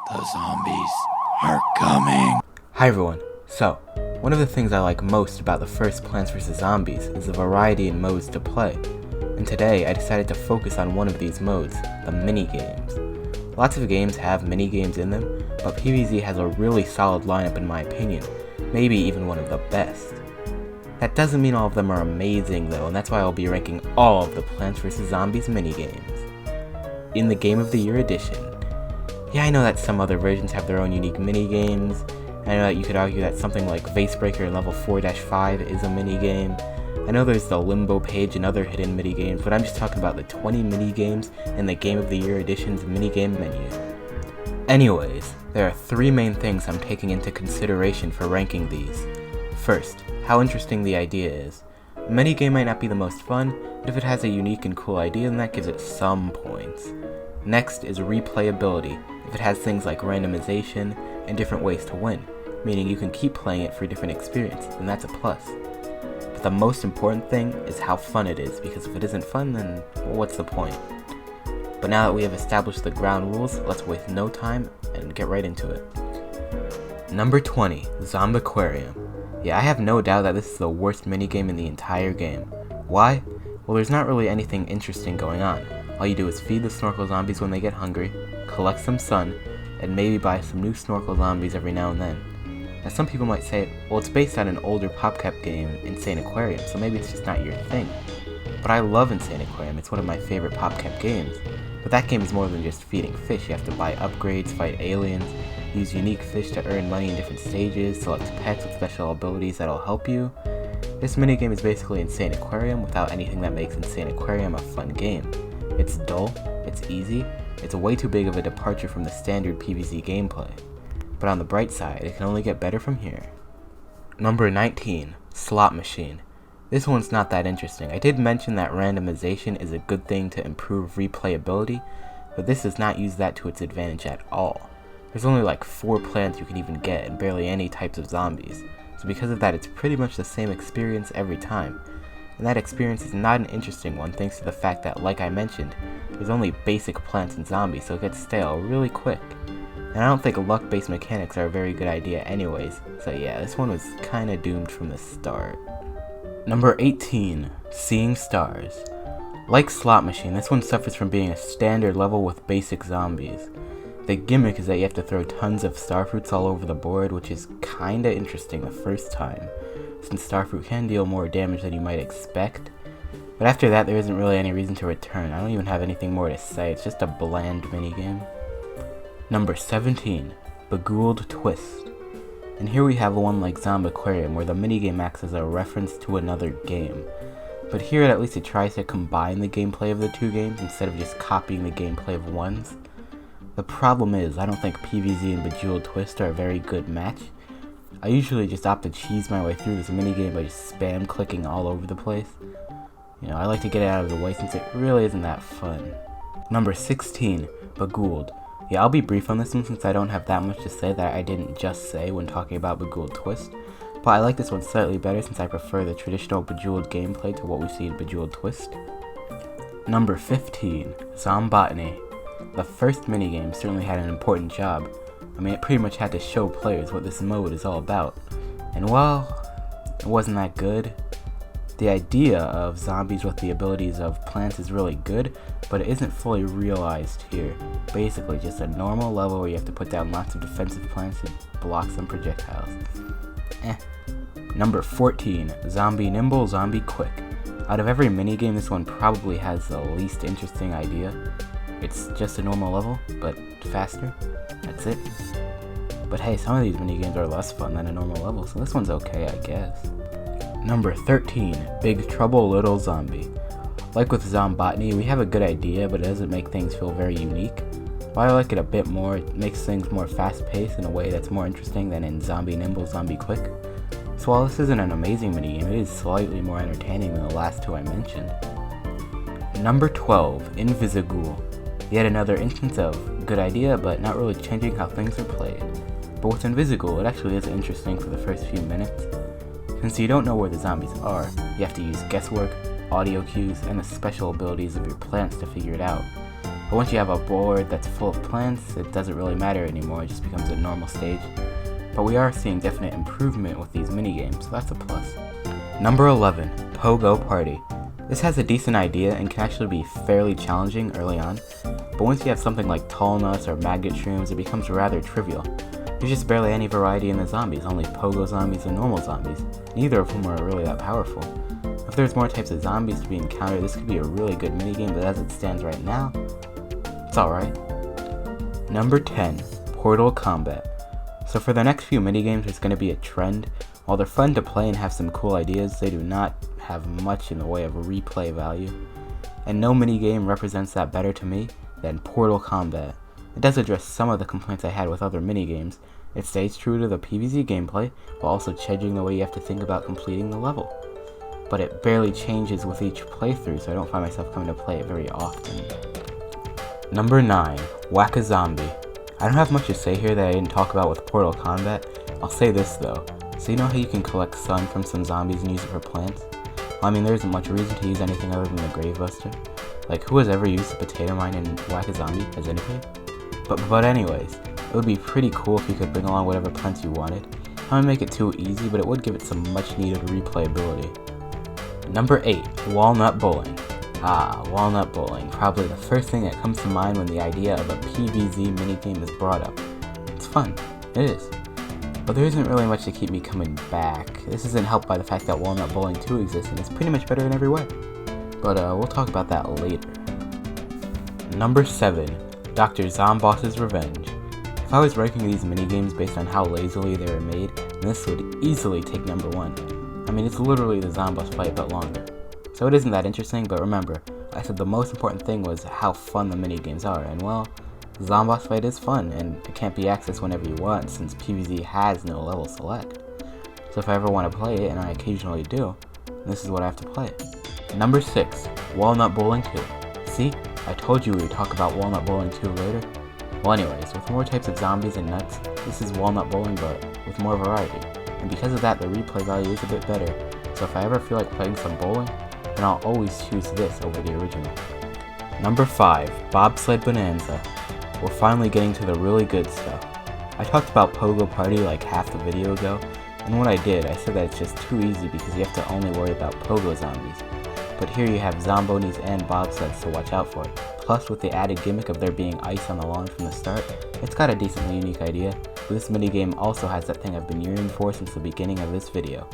The zombies are coming. Hi everyone. So, one of the things I like most about the first Plants vs. Zombies is the variety in modes to play. And today I decided to focus on one of these modes, the mini-games. Lots of games have mini-games in them, but PvZ has a really solid lineup in my opinion, maybe even one of the best. That doesn't mean all of them are amazing though, and that's why I'll be ranking all of the Plants vs. Zombies mini-games. In the Game of the Year edition. Yeah, I know that some other versions have their own unique mini-games. I know that you could argue that something like Vasebreaker in level 4-5 is a mini-game. I know there's the Limbo page and other hidden mini-games, but I'm just talking about the 20 mini-games in the Game of the Year edition's minigame menu. Anyways, there are three main things I'm taking into consideration for ranking these. First, how interesting the idea is. A minigame might not be the most fun, but if it has a unique and cool idea, then that gives it some points. Next is replayability. If it has things like randomization and different ways to win, meaning you can keep playing it for a different experience, then that's a plus. But the most important thing is how fun it is, because if it isn't fun, then what's the point? But now that we have established the ground rules, let's waste no time and get right into it. Number 20, Zombiquarium. Yeah, I have no doubt that this is the worst minigame in the entire game. Why? Well, there's not really anything interesting going on. All you do is feed the snorkel zombies when they get hungry, collect some sun, and maybe buy some new snorkel zombies every now and then. Now some people might say, well, it's based on an older PopCap game, Invisi-ghoul, so maybe it's just not your thing. But I love Invisi-ghoul, it's one of my favorite PopCap games. But that game is more than just feeding fish. You have to buy upgrades, fight aliens, use unique fish to earn money in different stages, select pets with special abilities that'll help you. This minigame is basically Invisi-ghoul without anything that makes Invisi-ghoul a fun game. It's dull, it's easy, it's way too big of a departure from the standard PvZ gameplay. But on the bright side, it can only get better from here. Number 19, Slot Machine. This one's not that interesting. I did mention that randomization is a good thing to improve replayability, but this does not use that to its advantage at all. There's only like 4 plants you can even get and barely any types of zombies, so because of that it's pretty much the same experience every time. And that experience is not an interesting one thanks to the fact that, like I mentioned, there's only basic plants and zombies, so it gets stale really quick. And I don't think luck-based mechanics are a very good idea anyways, so yeah, this one was kinda doomed from the start. Number 18, Seeing Stars. Like Slot Machine, this one suffers from being a standard level with basic zombies. The gimmick is that you have to throw tons of starfruits all over the board, which is kinda interesting the first time, since starfruit can deal more damage than you might expect. But after that, there isn't really any reason to return. I don't even have anything more to say, it's just a bland minigame. Number 17, Beghouled Twist. And here we have one like Zombiquarium, where the minigame acts as a reference to another game. But here at least it tries to combine the gameplay of the two games instead of just copying the gameplay of one's. The problem is, I don't think PvZ and Beghouled Twist are a very good match. I usually just opt to cheese my way through this minigame by just spam clicking all over the place. You know, I like to get it out of the way since it really isn't that fun. Number 16, Beghouled. Yeah, I'll be brief on this one since I don't have that much to say that I didn't just say when talking about Beghouled Twist. But I like this one slightly better since I prefer the traditional Bejeweled gameplay to what we see in Beghouled Twist. Number 15, Zombotany. The first minigame certainly had an important job. I mean, it pretty much had to show players what this mode is all about. And well, it wasn't that good. The idea of zombies with the abilities of plants is really good, but it isn't fully realized here. Basically just a normal level where you have to put down lots of defensive plants to block some projectiles. Number 14, Zombie Nimble, Zombie Quick. Out of every minigame, this one probably has the least interesting idea. It's just a normal level, but faster. That's it. But hey, some of these minigames are less fun than a normal level, so this one's okay, I guess. Number 13, Big Trouble Little Zombie. Like with Zombotany, we have a good idea, but it doesn't make things feel very unique. While I like it a bit more, it makes things more fast-paced in a way that's more interesting than in Zombie Nimble, Zombie Quick. So while this isn't an amazing minigame, it is slightly more entertaining than the last two I mentioned. Number 12, Invisi-ghoul. Yet another instance of good idea, but not really changing how things are played. But with Invisi-ghoul, it actually is interesting for the first few minutes. Since you don't know where the zombies are, you have to use guesswork, audio cues, and the special abilities of your plants to figure it out. but once you have a board that's full of plants, it doesn't really matter anymore, it just becomes a normal stage. But we are seeing definite improvement with these minigames, so that's a plus. Number 11, Pogo Party. This has a decent idea and can actually be fairly challenging early on, but once you have something like tall nuts or maggot shrooms, it becomes rather trivial. There's just barely any variety in the zombies, only pogo zombies and normal zombies, neither of whom are really that powerful. If there's more types of zombies to be encountered, this could be a really good minigame, but as it stands right now, it's alright. Number 10, Portal Combat. So for the next few minigames, there's going to be a trend. While they're fun to play and have some cool ideas, they do not have much in the way of replay value. And no minigame represents that better to me than Portal Combat. It does address some of the complaints I had with other minigames. It stays true to the PvZ gameplay, while also changing the way you have to think about completing the level. But it barely changes with each playthrough, so I don't find myself coming to play it very often. Number 9, Whack-a-Zombie. I don't have much to say here that I didn't talk about with Portal Combat. I'll say this though. So you know how you can collect sun from some zombies and use it for plants? Well, I mean, there isn't much reason to use anything other than the Grave Buster. Like, who has ever used a potato mine in Whack-a-Zombie? Has anybody? But anyways, it would be pretty cool if you could bring along whatever plants you wanted. I wouldn't make it too easy, but it would give it some much needed replayability. Number 8, Walnut Bowling. Walnut Bowling, probably the first thing that comes to mind when the idea of a PvZ minigame is brought up. It's fun, it is. But there isn't really much to keep me coming back. This isn't helped by the fact that Walnut Bowling 2 exists and it's pretty much better in every way. But we'll talk about that later. Number 7, Dr. Zomboss's Revenge. If I was ranking these minigames based on how lazily they were made, then this would easily take number 1. I mean, it's literally the Zomboss fight but longer. So it isn't that interesting, but remember, I said the most important thing was how fun the minigames are, and well, Zomboss fight is fun, and it can't be accessed whenever you want since PvZ has no level select. So if I ever want to play it, and I occasionally do, this is what I have to play. Number 6, Walnut Bowling 2. See? I told you we would talk about Walnut Bowling 2 later. Well anyways, with more types of zombies and nuts, this is Walnut Bowling but with more variety. And because of that, the replay value is a bit better, so if I ever feel like playing some bowling, then I'll always choose this over the original. Number 5, Bobsled Bonanza. We're finally getting to the really good stuff. I talked about Pogo Party like half the video ago, and when I did, I said that it's just too easy because you have to only worry about Pogo zombies. But here you have Zombonis and Bobsleds to watch out for. Plus, with the added gimmick of there being ice on the lawn from the start, it's got a decently unique idea, but this minigame also has that thing I've been yearning for since the beginning of this video.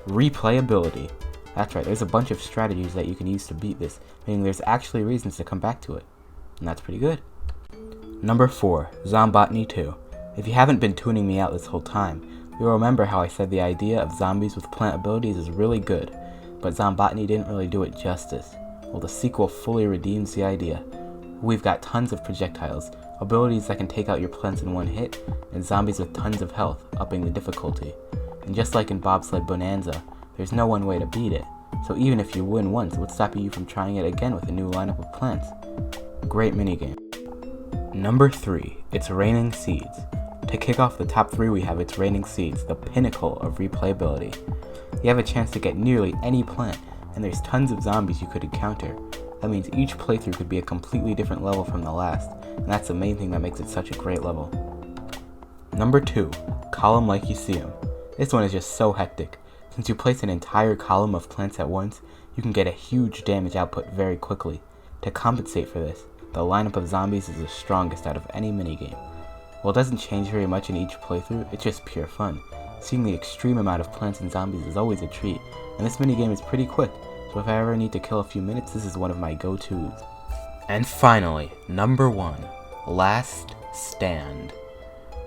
Replayability. That's right, there's a bunch of strategies that you can use to beat this, meaning there's actually reasons to come back to it. And that's pretty good. Number 4, Zombotany 2. If you haven't been tuning me out this whole time, you'll remember how I said the idea of zombies with plant abilities is really good, but Zombotany didn't really do it justice. Well, the sequel fully redeems the idea. We've got tons of projectiles, abilities that can take out your plants in one hit, and zombies with tons of health, upping the difficulty. And just like in Bobsled Bonanza, there's no one way to beat it, so even if you win once, what's stopping you from trying it again with a new lineup of plants? Great minigame. Number 3, It's Raining Seeds. To kick off the top 3 we have It's Raining Seeds, the pinnacle of replayability. You have a chance to get nearly any plant, and there's tons of zombies you could encounter. That means each playthrough could be a completely different level from the last, and that's the main thing that makes it such a great level. Number 2, Column Like You See 'Em. This one is just so hectic. Since you place an entire column of plants at once, you can get a huge damage output very quickly. To compensate for this, the lineup of zombies is the strongest out of any minigame. While it doesn't change very much in each playthrough, it's just pure fun. Seeing the extreme amount of plants and zombies is always a treat, and this minigame is pretty quick, so if I ever need to kill a few minutes, this is one of my go-tos. And finally, number 1, Last Stand.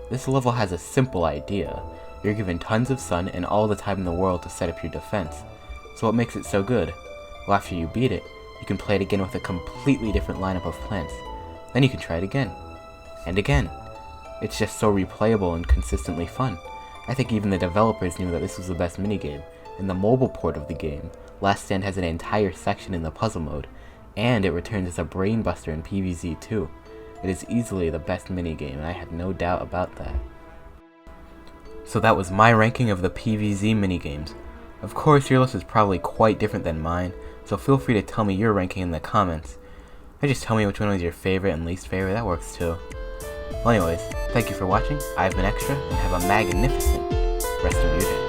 This level has a simple idea. You're given tons of sun and all the time in the world to set up your defense. So what makes it so good? Well, after you beat it, you can play it again with a completely different lineup of plants. Then you can try it again. And again. It's just so replayable and consistently fun. I think even the developers knew that this was the best minigame. In the mobile port of the game, Last Stand has an entire section in the puzzle mode, and it returns as a brain buster in PvZ 2. It is easily the best minigame, and I have no doubt about that. So that was my ranking of the PvZ minigames. Of course, your list is probably quite different than mine, so feel free to tell me your ranking in the comments. I Or just tell me which one was your favorite and least favorite, that works too. Well anyways, thank you for watching, I've been Extra, and have a magnificent rest of your day.